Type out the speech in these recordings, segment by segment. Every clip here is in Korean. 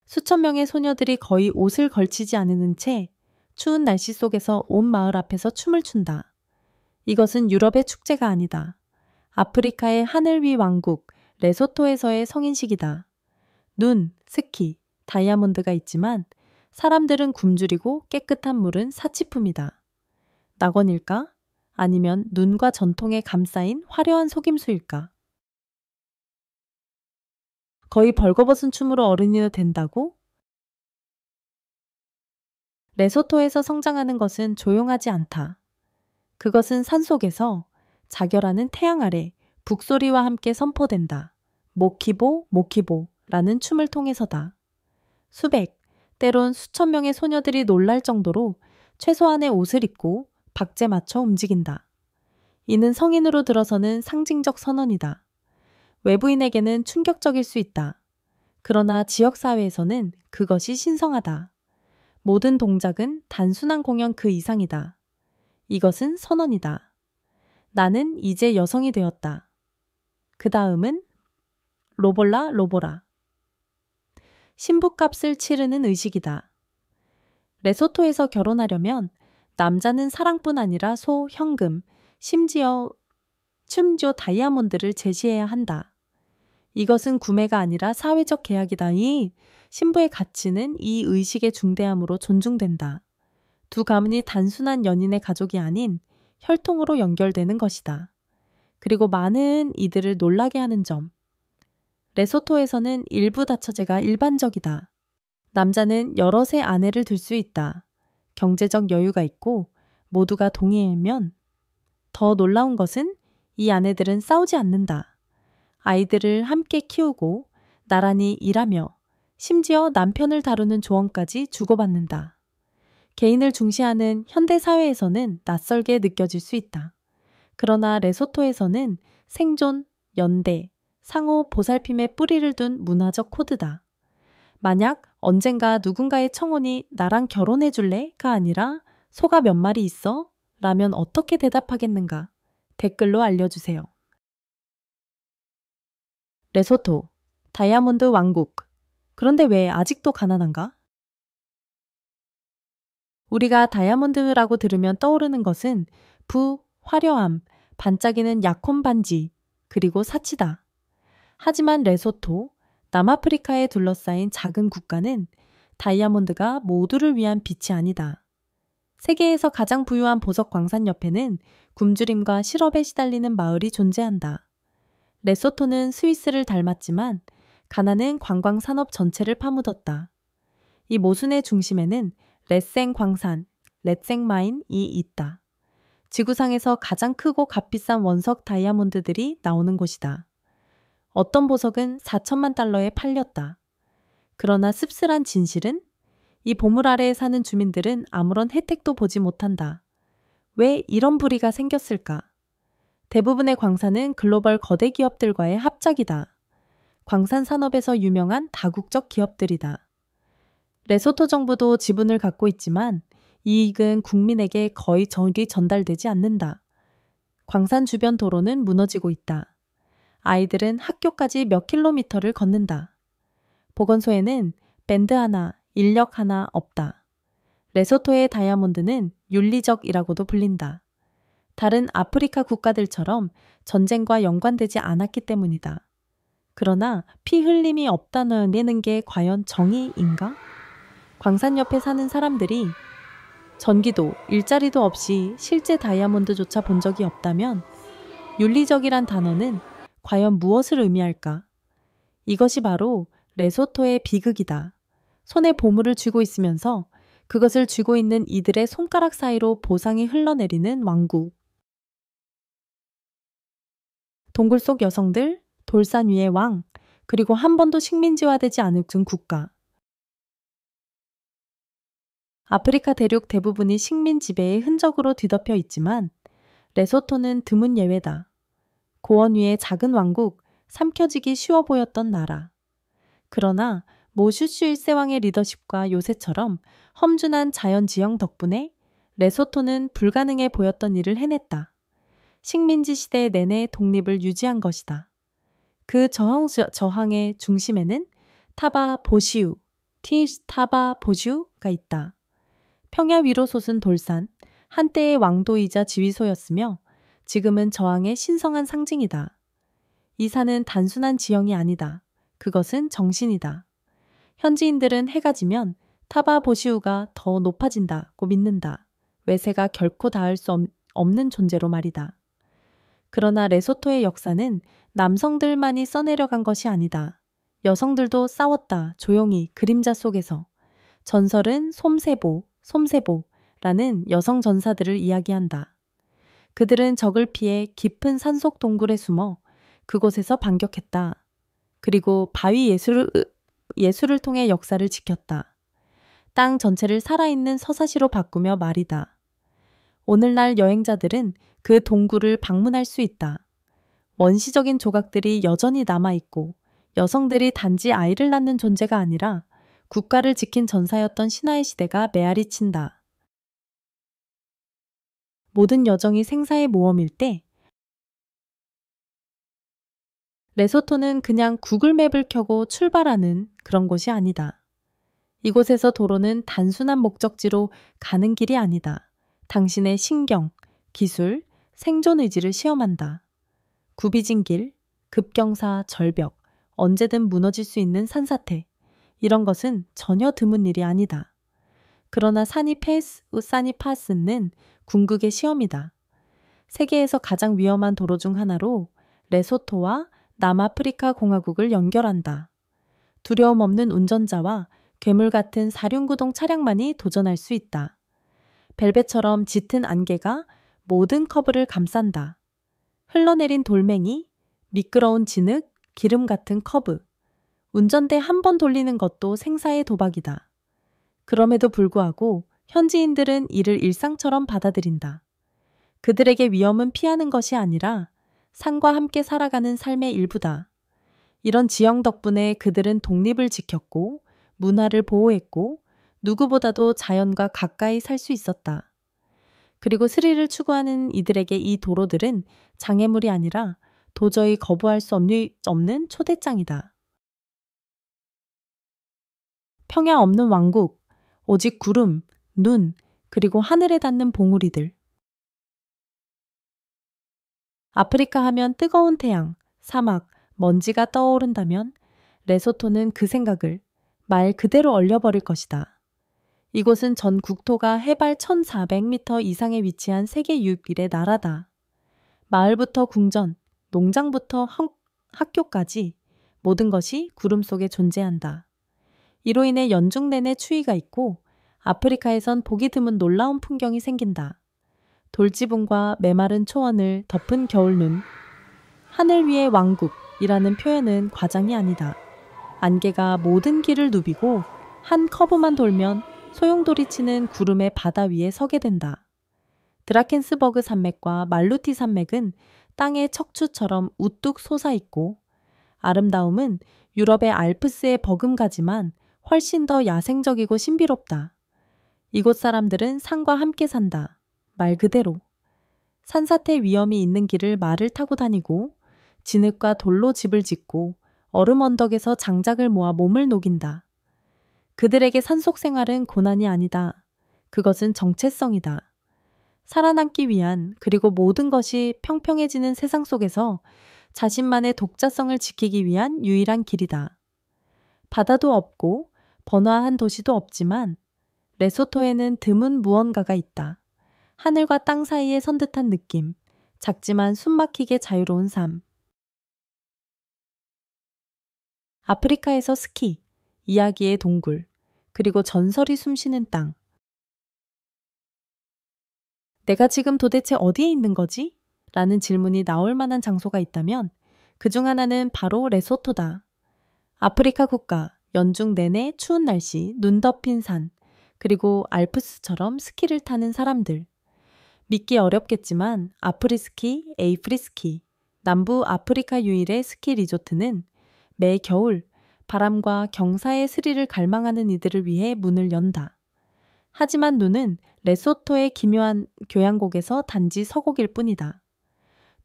수천 명의 소녀들이 거의 옷을 걸치지 않는 채 추운 날씨 속에서 온 마을 앞에서 춤을 춘다. 이것은 유럽의 축제가 아니다. 아프리카의 하늘 위 왕국 레소토에서의 성인식이다. 눈, 스키, 다이아몬드가 있지만 사람들은 굶주리고 깨끗한 물은 사치품이다. 낙원일까? 아니면 눈과 전통에 감싸인 화려한 속임수일까? 거의 벌거벗은 춤으로 어른이 된다고? 레소토에서 성장하는 것은 조용하지 않다. 그것은 산속에서 자결하는 태양 아래 북소리와 함께 선포된다. 모키보, 모키보라는 춤을 통해서다. 수백, 때론 수천 명의 소녀들이 놀랄 정도로 최소한의 옷을 입고 박제 맞춰 움직인다. 이는 성인으로 들어서는 상징적 선언이다. 외부인에게는 충격적일 수 있다. 그러나 지역사회에서는 그것이 신성하다. 모든 동작은 단순한 공연 그 이상이다. 이것은 선언이다. 나는 이제 여성이 되었다. 그 다음은 로볼라 로보라. 신부값을 치르는 의식이다. 레소토에서 결혼하려면 남자는 사랑뿐 아니라 소, 현금, 심지어 다이아몬드를 제시해야 한다. 이것은 구매가 아니라 사회적 계약이다. 이 신부의 가치는 이 의식의 중대함으로 존중된다. 두 가문이 단순한 연인의 가족이 아닌 혈통으로 연결되는 것이다. 그리고 많은 이들을 놀라게 하는 점. 레소토에서는 일부 다처제가 일반적이다. 남자는 여럿의 아내를 둘 수 있다. 경제적 여유가 있고 모두가 동의하면 더 놀라운 것은 이 아내들은 싸우지 않는다. 아이들을 함께 키우고 나란히 일하며 심지어 남편을 다루는 조언까지 주고받는다. 개인을 중시하는 현대 사회에서는 낯설게 느껴질 수 있다. 그러나 레소토에서는 생존, 연대, 상호 보살핌의 뿌리를 둔 문화적 코드다. 만약 언젠가 누군가의 청혼이 나랑 결혼해 줄래?가 아니라 소가 몇 마리 있어? 라면 어떻게 대답하겠는가? 댓글로 알려주세요. 레소토, 다이아몬드 왕국. 그런데 왜 아직도 가난한가? 우리가 다이아몬드라고 들으면 떠오르는 것은 화려함, 반짝이는 약혼 반지, 그리고 사치다. 하지만 레소토, 남아프리카에 둘러싸인 작은 국가는 다이아몬드가 모두를 위한 빛이 아니다. 세계에서 가장 부유한 보석 광산 옆에는 굶주림과 실업에 시달리는 마을이 존재한다. 레소토는 스위스를 닮았지만 가나는 관광 산업 전체를 파묻었다. 이 모순의 중심에는 레생 광산, 레생마인이 있다. 지구상에서 가장 크고 값비싼 원석 다이아몬드들이 나오는 곳이다. 어떤 보석은 4천만 달러에 팔렸다. 그러나 씁쓸한 진실은 이 보물 아래에 사는 주민들은 아무런 혜택도 보지 못한다. 왜 이런 불의가 생겼을까? 대부분의 광산은 글로벌 거대 기업들과의 합작이다. 광산 산업에서 유명한 다국적 기업들이다. 레소토 정부도 지분을 갖고 있지만 이익은 국민에게 거의 전달되지 않는다. 광산 주변 도로는 무너지고 있다. 아이들은 학교까지 몇 킬로미터를 걷는다. 보건소에는 밴드 하나, 인력 하나 없다. 레소토의 다이아몬드는 윤리적이라고도 불린다. 다른 아프리카 국가들처럼 전쟁과 연관되지 않았기 때문이다. 그러나 피 흘림이 없다는 게 과연 정의인가? 광산 옆에 사는 사람들이 전기도, 일자리도 없이 실제 다이아몬드조차 본 적이 없다면 윤리적이란 단어는 과연 무엇을 의미할까? 이것이 바로 레소토의 비극이다. 손에 보물을 쥐고 있으면서 그것을 쥐고 있는 이들의 손가락 사이로 보상이 흘러내리는 왕국. 동굴 속 여성들, 돌산 위의 왕, 그리고 한 번도 식민지화되지 않은 국가. 아프리카 대륙 대부분이 식민 지배의 흔적으로 뒤덮여 있지만 레소토는 드문 예외다. 고원 위의 작은 왕국, 삼켜지기 쉬워 보였던 나라. 그러나 모슈슈 1세왕의 리더십과 요새처럼 험준한 자연지형 덕분에 레소토는 불가능해 보였던 일을 해냈다. 식민지 시대 내내 독립을 유지한 것이다. 그 저항의 중심에는 타바 보시우, 티타바 보슈가 있다. 평야 위로 솟은 돌산, 한때의 왕도이자 지휘소였으며 지금은 저항의 신성한 상징이다. 이 산은 단순한 지형이 아니다. 그것은 정신이다. 현지인들은 해가 지면 타바 보시우가 더 높아진다고 믿는다. 외세가 결코 닿을 수 없는 존재로 말이다. 그러나 레소토의 역사는 남성들만이 써내려간 것이 아니다. 여성들도 싸웠다. 조용히 그림자 속에서. 전설은 솜세보라는 여성 전사들을 이야기한다. 그들은 적을 피해 깊은 산속 동굴에 숨어 그곳에서 반격했다. 그리고 바위 예술을 통해 역사를 지켰다. 땅 전체를 살아있는 서사시로 바꾸며 말이다. 오늘날 여행자들은 그 동굴을 방문할 수 있다. 원시적인 조각들이 여전히 남아있고 여성들이 단지 아이를 낳는 존재가 아니라 국가를 지킨 전사였던 신화의 시대가 메아리 친다. 모든 여정이 생사의 모험일 때 레소토는 그냥 구글맵을 켜고 출발하는 그런 곳이 아니다. 이곳에서 도로는 단순한 목적지로 가는 길이 아니다. 당신의 신경, 기술, 생존 의지를 시험한다. 굽이진 길, 급경사, 절벽, 언제든 무너질 수 있는 산사태. 이런 것은 전혀 드문 일이 아니다. 그러나 사니파스는 궁극의 시험이다. 세계에서 가장 위험한 도로 중 하나로 레소토와 남아프리카 공화국을 연결한다. 두려움 없는 운전자와 괴물 같은 사륜구동 차량만이 도전할 수 있다. 벨벳처럼 짙은 안개가 모든 커브를 감싼다. 흘러내린 돌멩이, 미끄러운 진흙, 기름 같은 커브. 운전대 한 번 돌리는 것도 생사의 도박이다. 그럼에도 불구하고 현지인들은 이를 일상처럼 받아들인다. 그들에게 위험은 피하는 것이 아니라 산과 함께 살아가는 삶의 일부다. 이런 지형 덕분에 그들은 독립을 지켰고 문화를 보호했고 누구보다도 자연과 가까이 살 수 있었다. 그리고 스릴을 추구하는 이들에게 이 도로들은 장애물이 아니라 도저히 거부할 수 없는 초대장이다. 평야 없는 왕국, 오직 구름, 눈, 그리고 하늘에 닿는 봉우리들. 아프리카 하면 뜨거운 태양, 사막, 먼지가 떠오른다면 레소토는 그 생각을 말 그대로 얼려버릴 것이다. 이곳은 전 국토가 해발 1400m 이상에 위치한 세계 유일의 나라다. 마을부터 궁전, 농장부터 학교까지 모든 것이 구름 속에 존재한다. 이로 인해 연중 내내 추위가 있고 아프리카에선 보기 드문 놀라운 풍경이 생긴다. 돌지붕과 메마른 초원을 덮은 겨울눈. 하늘 위의 왕국이라는 표현은 과장이 아니다. 안개가 모든 길을 누비고 한 커브만 돌면 소용돌이치는 구름의 바다 위에 서게 된다. 드라켄스버그 산맥과 말루티 산맥은 땅의 척추처럼 우뚝 솟아있고 아름다움은 유럽의 알프스에 버금가지만 훨씬 더 야생적이고 신비롭다. 이곳 사람들은 산과 함께 산다. 말 그대로. 산사태 위험이 있는 길을 말을 타고 다니고 진흙과 돌로 집을 짓고 얼음 언덕에서 장작을 모아 몸을 녹인다. 그들에게 산속 생활은 고난이 아니다. 그것은 정체성이다. 살아남기 위한 그리고 모든 것이 평평해지는 세상 속에서 자신만의 독자성을 지키기 위한 유일한 길이다. 바다도 없고 번화한 도시도 없지만 레소토에는 드문 무언가가 있다. 하늘과 땅 사이에 선 듯한 느낌, 작지만 숨막히게 자유로운 삶. 아프리카에서 스키, 이야기의 동굴, 그리고 전설이 숨쉬는 땅. 내가 지금 도대체 어디에 있는 거지? 라는 질문이 나올 만한 장소가 있다면 그 중 하나는 바로 레소토다. 아프리카 국가, 연중 내내 추운 날씨, 눈 덮인 산, 그리고 알프스처럼 스키를 타는 사람들. 믿기 어렵겠지만 아프리스키, 에이프리스키, 남부 아프리카 유일의 스키 리조트는 매 겨울 바람과 경사의 스릴을 갈망하는 이들을 위해 문을 연다. 하지만 눈은 레소토의 기묘한 교향곡에서 단지 서곡일 뿐이다.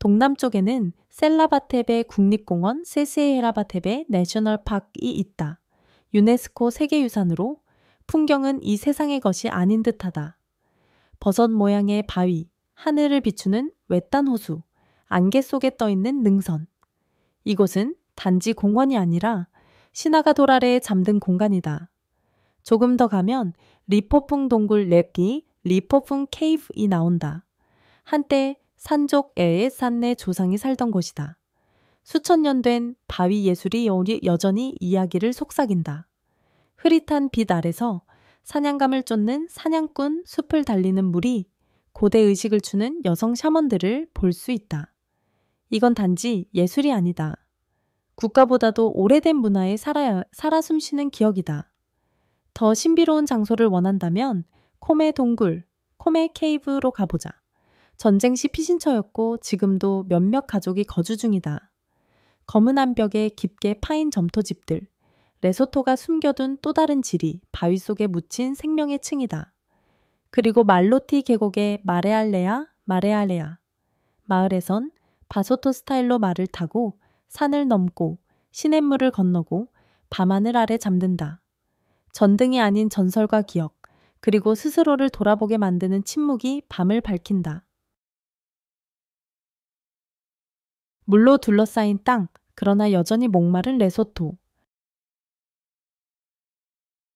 동남쪽에는 셀라바테베 국립공원 세스헤라바테베 내셔널 파크가 있다. 유네스코 세계유산으로 풍경은 이 세상의 것이 아닌 듯하다. 버섯 모양의 바위, 하늘을 비추는 외딴 호수, 안개 속에 떠있는 능선. 이곳은 단지 공원이 아니라 신화가 돌 아래에 잠든 공간이다. 조금 더 가면 리포풍 동굴 랩기 리포풍 케이브이 나온다. 한때 산족 에에산네 조상이 살던 곳이다. 수천 년 된 바위 예술이 여전히 이야기를 속삭인다. 흐릿한 빛 아래서 사냥감을 쫓는 사냥꾼 숲을 달리는 물이 고대 의식을 추는 여성 샤먼들을 볼 수 있다. 이건 단지 예술이 아니다. 국가보다도 오래된 문화에 살아 숨쉬는 기억이다. 더 신비로운 장소를 원한다면 코메 동굴, 코메 케이브로 가보자. 전쟁 시 피신처였고 지금도 몇몇 가족이 거주 중이다. 검은 암벽에 깊게 파인 점토집들, 레소토가 숨겨둔 또 다른 지리, 바위 속에 묻힌 생명의 층이다. 그리고 말로티 계곡의 마레알레아. 마을에선 바소토 스타일로 말을 타고 산을 넘고 시냇물을 건너고 밤하늘 아래 잠든다. 전등이 아닌 전설과 기억, 그리고 스스로를 돌아보게 만드는 침묵이 밤을 밝힌다. 물로 둘러싸인 땅, 그러나 여전히 목마른 레소토.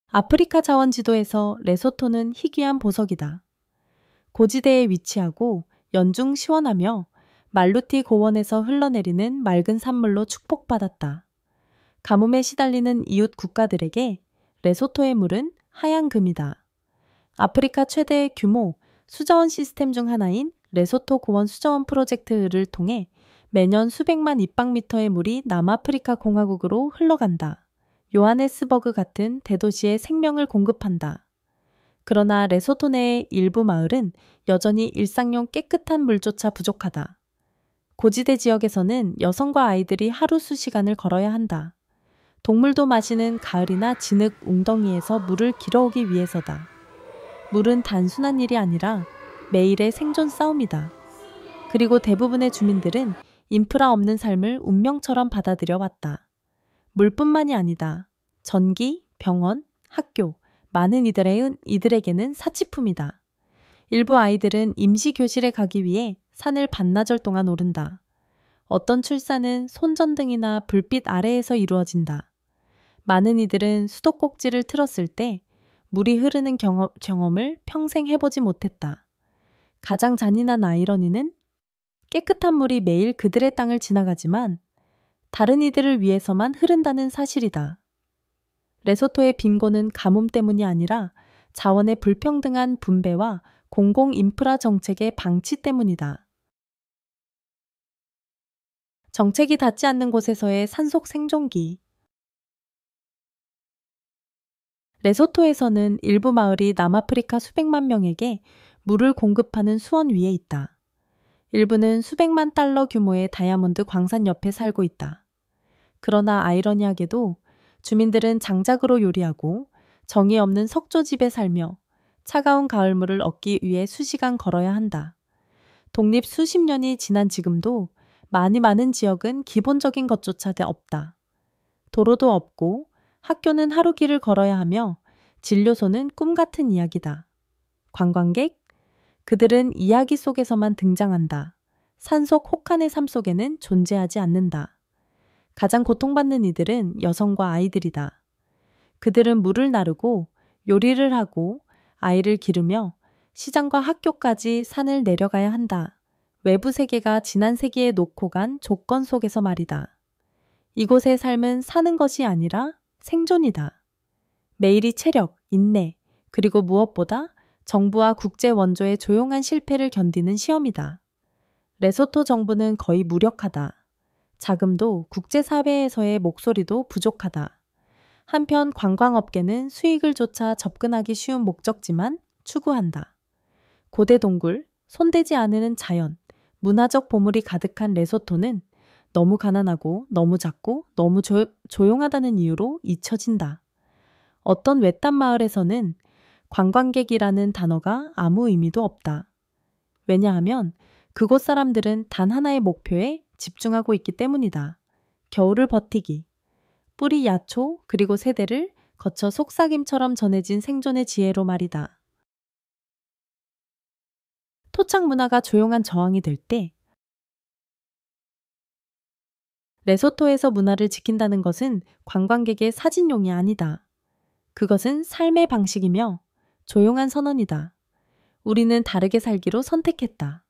아프리카 자원 지도에서 레소토는 희귀한 보석이다. 고지대에 위치하고 연중 시원하며 말루티 고원에서 흘러내리는 맑은 산물로 축복받았다. 가뭄에 시달리는 이웃 국가들에게 레소토의 물은 하얀 금이다. 아프리카 최대 규모 수자원 시스템 중 하나인 레소토 고원 수자원 프로젝트를 통해 매년 수백만 입방미터의 물이 남아프리카 공화국으로 흘러간다. 요하네스버그 같은 대도시에 생명을 공급한다. 그러나 레소토 내의 일부 마을은 여전히 일상용 깨끗한 물조차 부족하다. 고지대 지역에서는 여성과 아이들이 하루 수시간을 걸어야 한다. 동물도 마시는 가을이나 진흙 웅덩이에서 물을 길어오기 위해서다. 물은 단순한 일이 아니라 매일의 생존 싸움이다. 그리고 대부분의 주민들은 인프라 없는 삶을 운명처럼 받아들여 왔다. 물뿐만이 아니다. 전기, 병원, 학교, 많은 이들에게는 사치품이다. 일부 아이들은 임시교실에 가기 위해 산을 반나절 동안 오른다. 어떤 출산은 손전등이나 불빛 아래에서 이루어진다. 많은 이들은 수도꼭지를 틀었을 때 물이 흐르는 경험을 평생 해보지 못했다. 가장 잔인한 아이러니는 깨끗한 물이 매일 그들의 땅을 지나가지만 다른 이들을 위해서만 흐른다는 사실이다. 레소토의 빈곤은 가뭄 때문이 아니라 자원의 불평등한 분배와 공공 인프라 정책의 방치 때문이다. 정책이 닿지 않는 곳에서의 산속 생존기. 레소토에서는 일부 마을이 남아프리카 수백만 명에게 물을 공급하는 수원 위에 있다. 일부는 수백만 달러 규모의 다이아몬드 광산 옆에 살고 있다. 그러나 아이러니하게도 주민들은 장작으로 요리하고 정이 없는 석조집에 살며 차가운 가을물을 얻기 위해 수시간 걸어야 한다. 독립 수십 년이 지난 지금도 많은 지역은 기본적인 것조차 없다. 도로도 없고 학교는 하루 길을 걸어야 하며 진료소는 꿈 같은 이야기다. 관광객? 그들은 이야기 속에서만 등장한다. 산속 혹한의 삶 속에는 존재하지 않는다. 가장 고통받는 이들은 여성과 아이들이다. 그들은 물을 나르고 요리를 하고 아이를 기르며 시장과 학교까지 산을 내려가야 한다. 외부 세계가 지난 세기에 놓고 간 조건 속에서 말이다. 이곳의 삶은 사는 것이 아니라 생존이다. 매일이 체력, 인내, 그리고 무엇보다 정부와 국제 원조의 조용한 실패를 견디는 시험이다. 레소토 정부는 거의 무력하다. 자금도 국제사회에서의 목소리도 부족하다. 한편 관광업계는 수익을 쫓아 접근하기 쉬운 목적지만 추구한다. 고대 동굴, 손대지 않는 자연, 문화적 보물이 가득한 레소토는 너무 가난하고 너무 작고 너무 조용하다는 이유로 잊혀진다. 어떤 외딴 마을에서는 관광객이라는 단어가 아무 의미도 없다. 왜냐하면 그곳 사람들은 단 하나의 목표에 집중하고 있기 때문이다. 겨울을 버티기. 뿌리 야초 그리고 세대를 거쳐 속삭임처럼 전해진 생존의 지혜로 말이다. 토착 문화가 조용한 저항이 될 때 레소토에서 문화를 지킨다는 것은 관광객의 사진용이 아니다. 그것은 삶의 방식이며 조용한 선언이다. 우리는 다르게 살기로 선택했다.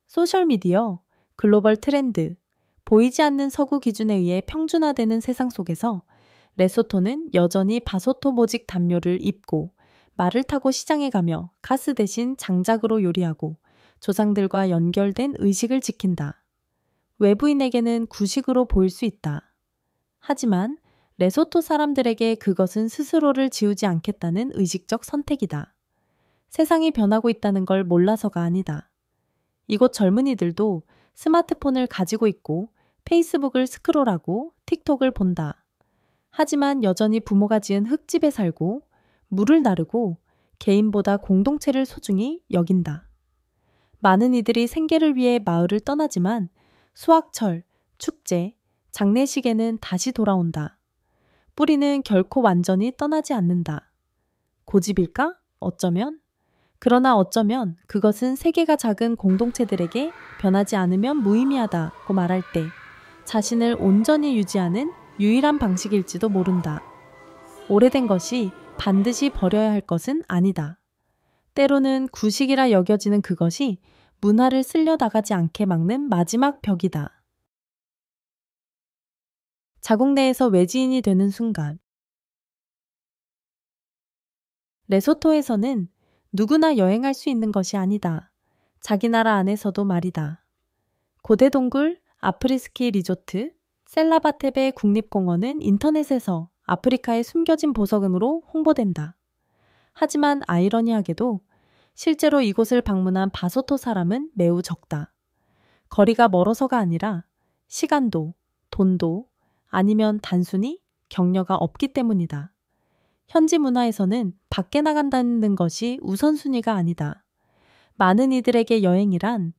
소셜미디어, 글로벌 트렌드, 보이지 않는 서구 기준에 의해 평준화되는 세상 속에서 레소토는 여전히 바소토 모직 담요를 입고 말을 타고 시장에 가며 가스 대신 장작으로 요리하고 조상들과 연결된 의식을 지킨다. 외부인에게는 구식으로 보일 수 있다. 하지만 레소토 사람들에게 그것은 스스로를 지우지 않겠다는 의식적 선택이다. 세상이 변하고 있다는 걸 몰라서가 아니다. 이곳 젊은이들도 스마트폰을 가지고 있고 페이스북을 스크롤하고 틱톡을 본다. 하지만 여전히 부모가 지은 흙집에 살고 물을 나르고 개인보다 공동체를 소중히 여긴다. 많은 이들이 생계를 위해 마을을 떠나지만 수확철, 축제, 장례식에는 다시 돌아온다. 뿌리는 결코 완전히 떠나지 않는다. 고집일까? 어쩌면? 그러나 어쩌면 그것은 세계가 작은 공동체들에게 변하지 않으면 무의미하다고 말할 때 자신을 온전히 유지하는 유일한 방식일지도 모른다. 오래된 것이 반드시 버려야 할 것은 아니다. 때로는 구식이라 여겨지는 그것이 문화를 쓸려 나가지 않게 막는 마지막 벽이다. 자국 내에서 외지인이 되는 순간 레소토에서는 누구나 여행할 수 있는 것이 아니다. 자기 나라 안에서도 말이다. 고대 동굴, 아프리스키 리조트, 셀라바테베 국립공원은 인터넷에서 아프리카의 숨겨진 보석음으로 홍보된다. 하지만 아이러니하게도 실제로 이곳을 방문한 바소토 사람은 매우 적다. 거리가 멀어서가 아니라 시간도, 돈도 아니면 단순히 격려가 없기 때문이다. 현지 문화에서는 밖에 나간다는 것이 우선순위가 아니다. 많은 이들에게 여행이란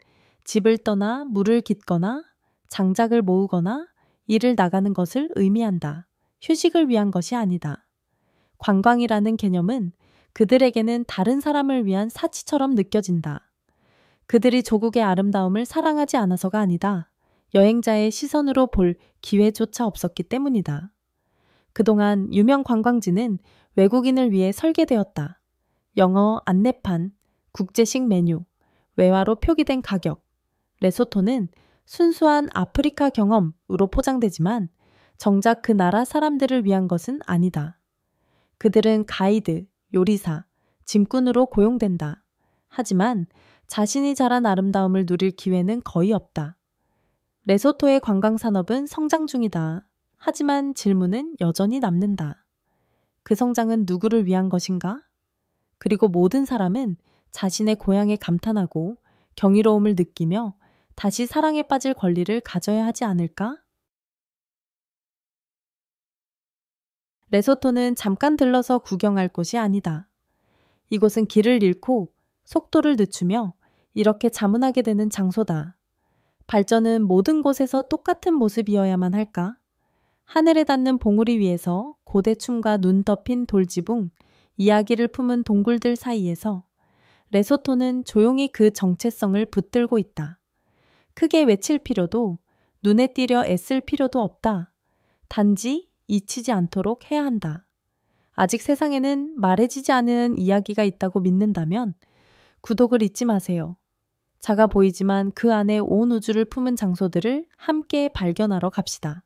집을 떠나 물을 깃거나 장작을 모으거나 일을 나가는 것을 의미한다. 휴식을 위한 것이 아니다. 관광이라는 개념은 그들에게는 다른 사람을 위한 사치처럼 느껴진다. 그들이 조국의 아름다움을 사랑하지 않아서가 아니다. 여행자의 시선으로 볼 기회조차 없었기 때문이다. 그동안 유명 관광지는 외국인을 위해 설계되었다. 영어 안내판, 국제식 메뉴, 외화로 표기된 가격. 레소토는 순수한 아프리카 경험으로 포장되지만 정작 그 나라 사람들을 위한 것은 아니다. 그들은 가이드, 요리사, 짐꾼으로 고용된다. 하지만 자신이 자란 아름다움을 누릴 기회는 거의 없다. 레소토의 관광산업은 성장 중이다. 하지만 질문은 여전히 남는다. 그 성장은 누구를 위한 것인가? 그리고 모든 사람은 자신의 고향에 감탄하고 경이로움을 느끼며 다시 사랑에 빠질 권리를 가져야 하지 않을까? 레소토는 잠깐 들러서 구경할 곳이 아니다. 이곳은 길을 잃고 속도를 늦추며 이렇게 자문하게 되는 장소다. 발전은 모든 곳에서 똑같은 모습이어야만 할까? 하늘에 닿는 봉우리 위에서 고대 춤과 눈 덮인 돌지붕, 이야기를 품은 동굴들 사이에서 레소토는 조용히 그 정체성을 붙들고 있다. 크게 외칠 필요도, 눈에 띄려 애쓸 필요도 없다. 단지 잊히지 않도록 해야 한다. 아직 세상에는 말해지지 않은 이야기가 있다고 믿는다면 구독을 잊지 마세요. 작아 보이지만 그 안에 온 우주를 품은 장소들을 함께 발견하러 갑시다.